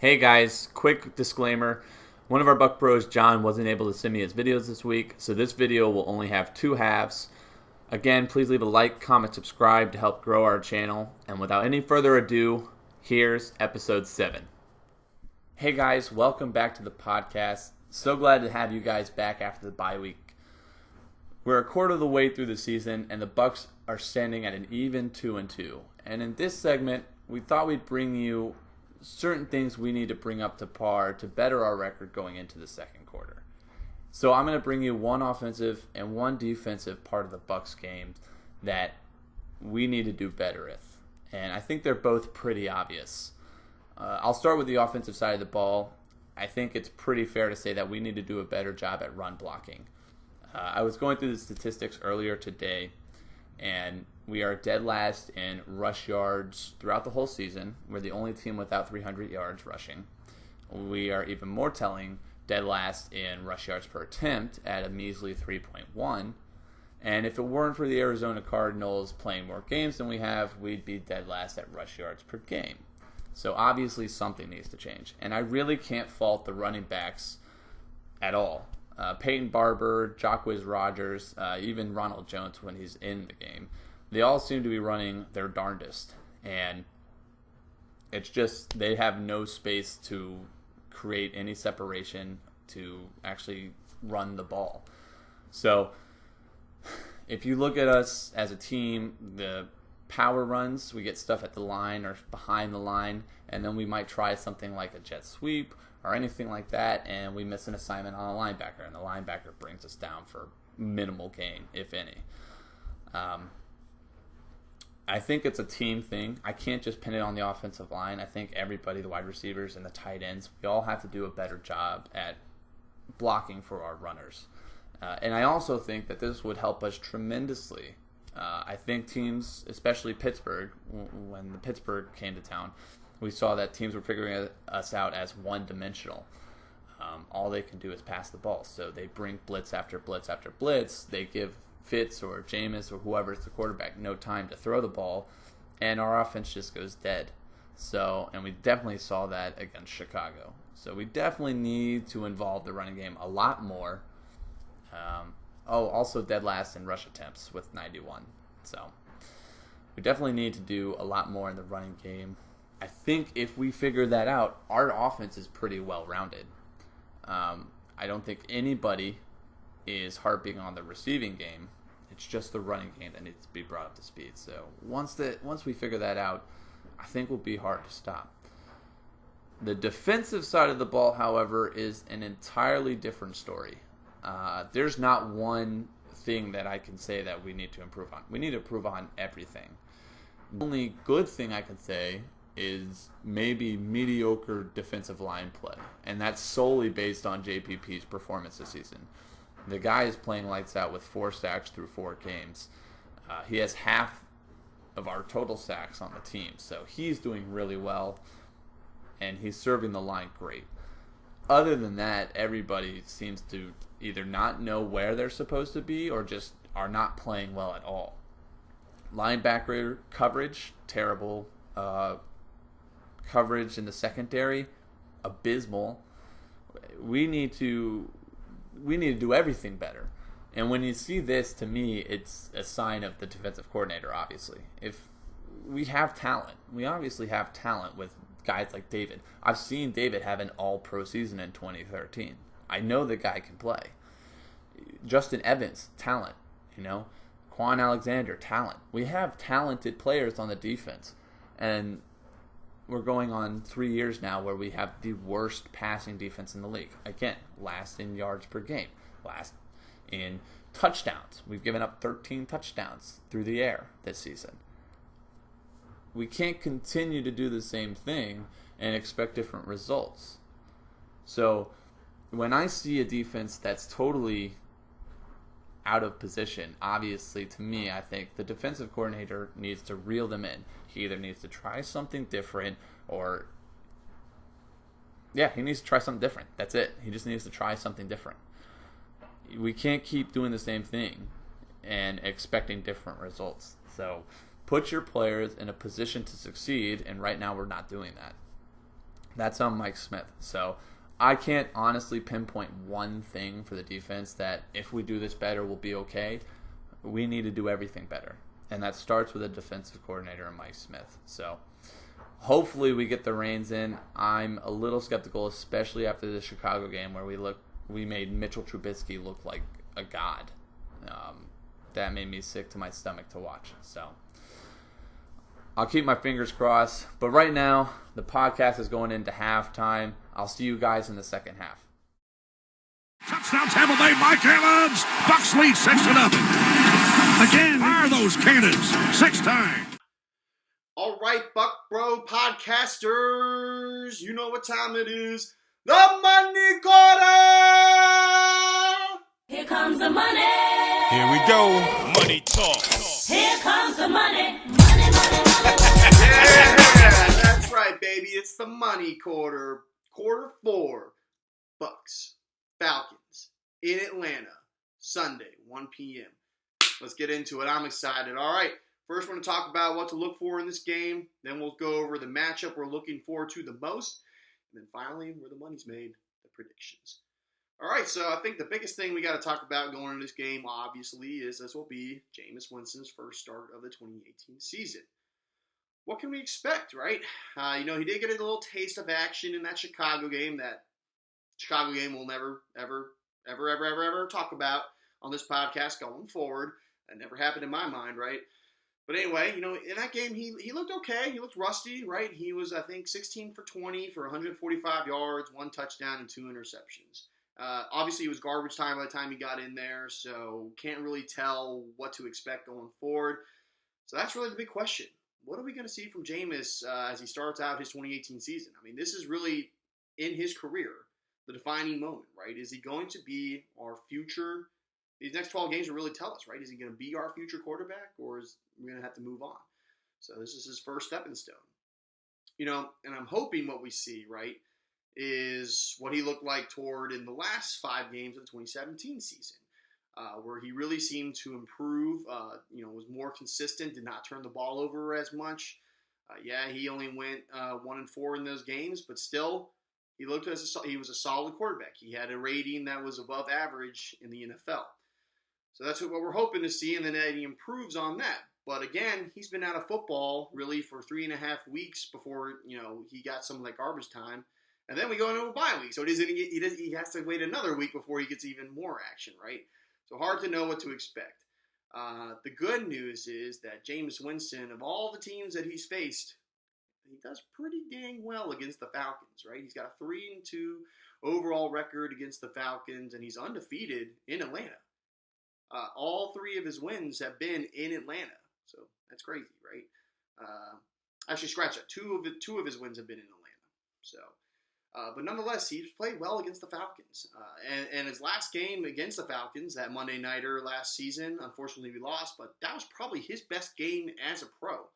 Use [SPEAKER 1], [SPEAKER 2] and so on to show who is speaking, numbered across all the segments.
[SPEAKER 1] Hey guys, quick disclaimer. One of our Buc Bros, John, wasn't able to send me his videos this week, so this video will only have two halves. Again, please leave a like, comment, subscribe to help grow our channel. And without any further ado, here's episode 7. Hey guys, welcome back to the podcast. So glad to have you guys back after the bye week. We're a quarter of the way through the season, and the Bucs are standing at an even 2-2. And in this segment, we thought we'd bring you certain things we need to bring up to par to better our record going into the second quarter. So I'm going to bring you one offensive and one defensive part of the Bucs game that we need to do better with. And I think they're both pretty obvious. I'll start with the offensive side of the ball. I think it's pretty fair to say that we need to do a better job at run blocking. I was going through the statistics earlier today, and we are dead last in rush yards throughout the whole season. We're the only team without 300 yards rushing. We are even more telling, dead last in rush yards per attempt at a measly 3.1. And if it weren't for the Arizona Cardinals playing more games than we have, we'd be dead last at rush yards per game. So obviously something needs to change. And I really can't fault the running backs at all. Peyton Barber, Jacquizz Rodgers, even Ronald Jones when he's in the game. They all seem to be running their darndest. And it's just they have no space to create any separation to actually run the ball. So if you look at us as a team, the power runs, we get stuff at the line or behind the line, and then we might try something like a jet sweep or anything like that, and we miss an assignment on a linebacker, and the linebacker brings us down for minimal gain, if any. I think it's a team thing. I can't just pin it on the offensive line. I think everybody, the wide receivers and the tight ends, we all have to do a better job at blocking for our runners. And I also think that this would help us tremendously. I think teams, especially Pittsburgh, when the Pittsburgh came to town, we saw that teams were figuring us out as one-dimensional. All they can do is pass the ball. So they bring blitz after blitz after blitz. They give Fitz or Jameis or whoever's the quarterback no time to throw the ball, and our offense just goes dead. So, and we definitely saw that against Chicago. So we definitely need to involve the running game a lot more. Also dead last in rush attempts with 91. So we definitely need to do a lot more in the running game. I think if we figure that out, our offense is pretty well-rounded. I don't think anybody is harping on the receiving game. It's just the running game that needs to be brought up to speed. So once we figure that out, I think we'll be hard to stop. The defensive side of the ball, however, is an entirely different story. There's not one thing that I can say that we need to improve on. We need to improve on everything. The only good thing I can say is maybe mediocre defensive line play, and that's solely based on JPP's performance this season. The guy is playing lights out with 4 sacks through 4 games. He has half of our total sacks on the team, so he's doing really well, and he's serving the line great. Other than that, everybody seems to either not know where they're supposed to be or just are not playing well at all. Linebacker coverage, terrible. Coverage in the secondary, abysmal. We need to do everything better. And when you see this, to me, it's a sign of the defensive coordinator, obviously. If we have talent, we obviously have talent with guys like David. I've seen David have an all-pro season in 2013. I know the guy can play. Justin Evans, talent. Quan Alexander, talent. We have talented players on the defense. And we're going on 3 years now where we have the worst passing defense in the league. Again, last in yards per game, last in touchdowns. We've given up 13 touchdowns through the air this season. We can't continue to do the same thing and expect different results. So when I see a defense that's totally out of position, obviously, to me, I think the defensive coordinator needs to reel them in. He either needs to try something different or, he needs to try something different. That's it. He just needs to try something different. We can't keep doing the same thing and expecting different results. So put your players in a position to succeed, and right now we're not doing that. That's on Mike Smith. So I can't honestly pinpoint one thing for the defense that if we do this better, we'll be okay. We need to do everything better. And that starts with a defensive coordinator and Mike Smith. So hopefully we get the reins in. I'm a little skeptical, especially after the Chicago game where we made Mitchell Trubisky look like a god. That made me sick to my stomach to watch. So I'll keep my fingers crossed. But right now, the podcast is going into halftime. I'll see you guys in the second half.
[SPEAKER 2] Touchdown Tampa Bay, Mike Evans. Bucs lead 6-0. Again, fire those cannons 6 times.
[SPEAKER 3] All right, Buc Bro podcasters, you know what time it is. The Money Quarter!
[SPEAKER 4] Here comes the money.
[SPEAKER 5] Here we go. Money talk.
[SPEAKER 4] Here comes the money. Money, money, money, money.
[SPEAKER 3] Yeah, that's right, baby. It's the Money Quarter. Quarter 4. Bucs, Falcons, in Atlanta, Sunday, 1 p.m. Let's get into it. I'm excited. All right. First, we're going to talk about what to look for in this game. Then we'll go over the matchup we're looking forward to the most. And then finally, where the money's made, the predictions. All right, so I think the biggest thing we got to talk about going into this game, obviously, is this will be Jameis Winston's first start of the 2018 season. What can we expect, right? He did get a little taste of action in that Chicago game. That Chicago game we'll never, ever talk about on this podcast going forward. That never happened in my mind, right? But anyway, in that game, he looked okay. He looked rusty, right? He was, I think, 16 for 20 for 145 yards, 1 touchdown, and 2 interceptions. Obviously, it was garbage time by the time he got in there, so can't really tell what to expect going forward. So that's really the big question. What are we going to see from Jameis as he starts out his 2018 season? I mean, this is really, in his career, the defining moment, right? Is he going to be our future? These next 12 games will really tell us, right? Is he going to be our future quarterback, or is we going to have to move on? So this is his first stepping stone. And I'm hoping what we see, right, is what he looked like toward in the last 5 games of the 2017 season, where he really seemed to improve, was more consistent, did not turn the ball over as much. He only went 1-4 in those games, but still, he looked as he was a solid quarterback. He had a rating that was above average in the NFL. So that's what we're hoping to see, and then he improves on that. But again, he's been out of football really for 3.5 weeks before he got some of that garbage time, and then we go into a bye week. So he has to wait another week before he gets even more action, right? So hard to know what to expect. The good news is that Jameis Winston, of all the teams that he's faced, he does pretty dang well against the Falcons, right? He's got a 3-2 overall record against the Falcons, and he's undefeated in Atlanta. All 3 of his wins have been in Atlanta, so that's crazy, right? Actually, scratch that. Two of his wins have been in Atlanta. So, but nonetheless, he's played well against the Falcons. And his last game against the Falcons, that Monday Nighter last season, unfortunately we lost, but that was probably his best game as a pro.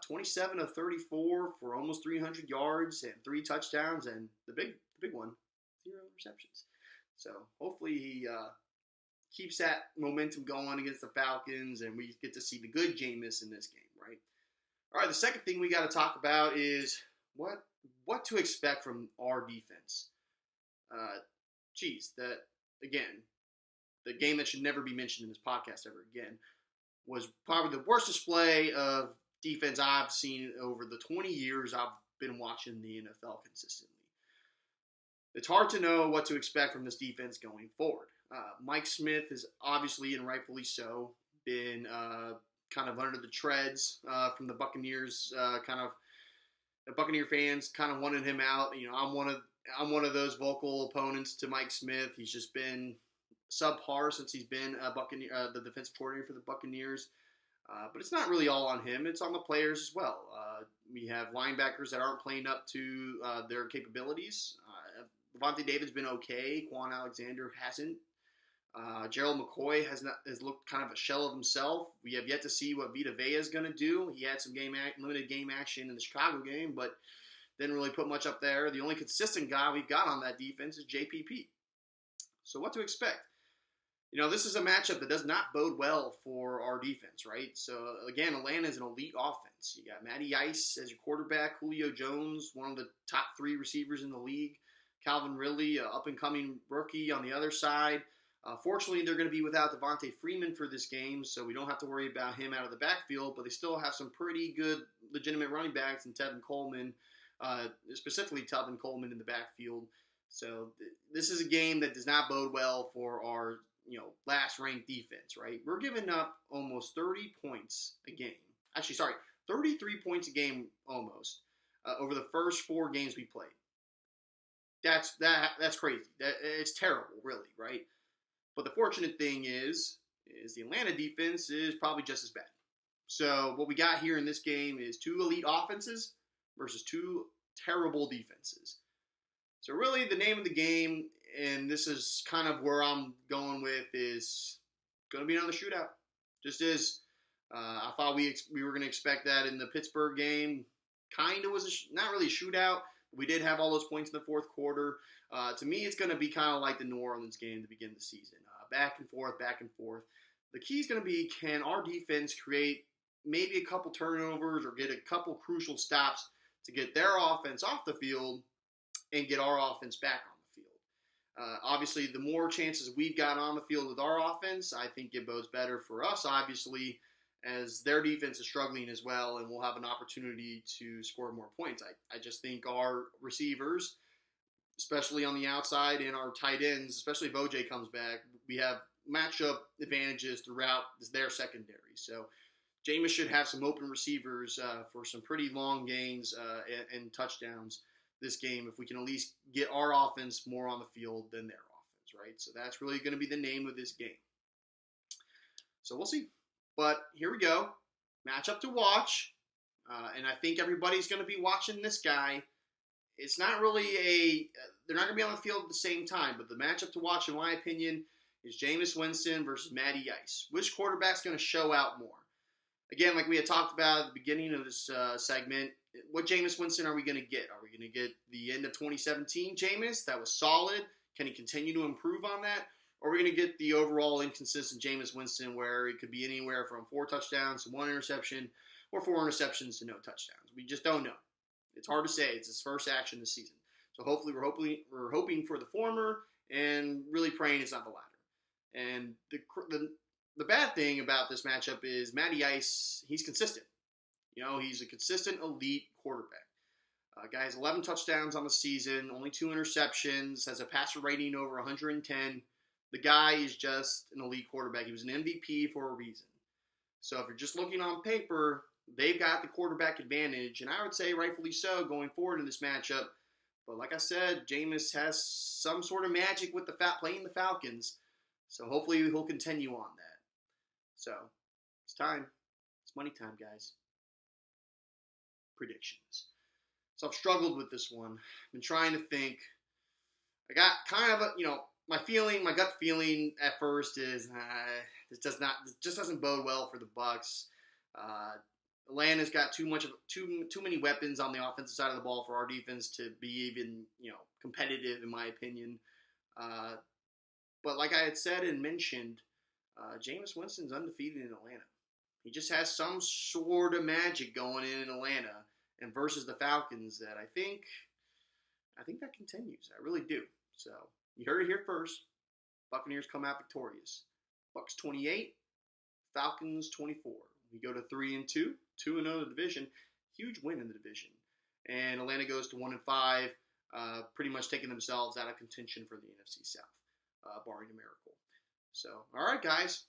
[SPEAKER 3] 27 of 34 for almost 300 yards and 3 touchdowns, and the big one, 0 receptions. So hopefully he keeps that momentum going against the Falcons, and we get to see the good Jameis in this game, right? All right, the second thing we got to talk about is what to expect from our defense. The game that should never be mentioned in this podcast ever again was probably the worst display of defense I've seen over the 20 years I've been watching the NFL consistently. It's hard to know what to expect from this defense going forward. Mike Smith has obviously, and rightfully so, been kind of under the treads from the Buccaneers. The Buccaneer fans kind of wanted him out. I'm one of those vocal opponents to Mike Smith. He's just been subpar since he's been the defensive coordinator for the Buccaneers. But it's not really all on him. It's on the players as well. We have linebackers that aren't playing up to their capabilities. Levante David's been okay. Quan Alexander hasn't. Gerald McCoy has looked kind of a shell of himself. We have yet to see what Vita Vea is going to do. He had some limited game action in the Chicago game, but didn't really put much up there. The only consistent guy we've got on that defense is JPP. So what to expect? This is a matchup that does not bode well for our defense, right? So, again, Atlanta is an elite offense. You got Matty Ice as your quarterback, Julio Jones, one of the top 3 receivers in the league, Calvin Ridley, an up-and-coming rookie on the other side. Fortunately, they're going to be without Devontae Freeman for this game, so we don't have to worry about him out of the backfield, but they still have some pretty good legitimate running backs in Tevin Coleman, specifically Tevin Coleman in the backfield. So this is a game that does not bode well for our last-ranked defense, right? We're giving up almost 30 points a game. Actually, sorry, 33 points a game almost over the first 4 games we played. That's crazy. It's terrible, really, right? But the fortunate thing is the Atlanta defense is probably just as bad. So what we got here in this game is 2 elite offenses versus 2 terrible defenses. So really the name of the game, and this is kind of where I'm going with, is going to be another shootout. Just is. I thought we were going to expect that in the Pittsburgh game. Kind of was not really a shootout. We did have all those points in the fourth quarter. To me, it's going to be kind of like the New Orleans game to begin the season. Back and forth, back and forth. The key is going to be, can our defense create maybe a couple turnovers or get a couple crucial stops to get their offense off the field and get our offense back on the field. Obviously, the more chances we've got on the field with our offense, I think it bodes better for us, obviously, as their defense is struggling as well, and we'll have an opportunity to score more points. I just think our receivers, especially on the outside, and our tight ends, especially if OJ comes back, we have matchup advantages throughout their secondary. So Jameis should have some open receivers for some pretty long gains and touchdowns this game if we can at least get our offense more on the field than their offense, right? So that's really going to be the name of this game. So we'll see. But here we go. Matchup to watch. And I think everybody's going to be watching this guy. It's not really they're not going to be on the field at the same time, but the matchup to watch, in my opinion, is Jameis Winston versus Matty Ice. Which quarterback's going to show out more? Again, like we had talked about at the beginning of this segment, what Jameis Winston are we going to get? Are we going to get the end of 2017 Jameis that was solid? Can he continue to improve on that? Or are we going to get the overall inconsistent Jameis Winston where it could be anywhere from 4 touchdowns to 1 interception or 4 interceptions to no touchdowns? We just don't know. It's hard to say. It's his first action this season. So hopefully we're hoping for the former and really praying it's not the latter. And the bad thing about this matchup is Matty Ice, he's consistent. He's a consistent elite quarterback. Guy has 11 touchdowns on the season, only 2 interceptions, has a passer rating over 110. The guy is just an elite quarterback. He was an MVP for a reason. So if you're just looking on paper, they've got the quarterback advantage, and I would say rightfully so going forward in this matchup. But like I said, Jameis has some sort of magic with playing the Falcons, so hopefully he'll continue on that. So it's time. It's money time, guys. Predictions. So I've struggled with this one. I've been trying to think. I got kind of my gut feeling at first is this just doesn't bode well for the Bucs. Atlanta's got too many weapons on the offensive side of the ball for our defense to be even competitive, in my opinion. But like I had said and mentioned, Jameis Winston's undefeated in Atlanta. He just has some sort of magic going in Atlanta, and versus the Falcons that I think that continues. I really do. So you heard it here first. Buccaneers come out victorious. Bucs 28, Falcons 24. We go to 3-2, 2-0 in the division. Huge win in the division. And Atlanta goes to 1-5, pretty much taking themselves out of contention for the NFC South, barring a miracle. So, all right, guys.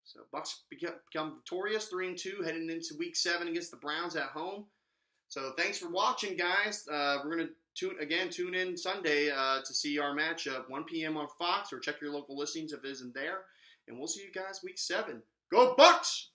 [SPEAKER 3] So Bucs become victorious, 3-2, heading into Week 7 against the Browns at home. So thanks for watching, guys. We're going to tune in Sunday to see our matchup, 1 p.m. on Fox, or check your local listings if it isn't there. And we'll see you guys Week 7. Go Bucs!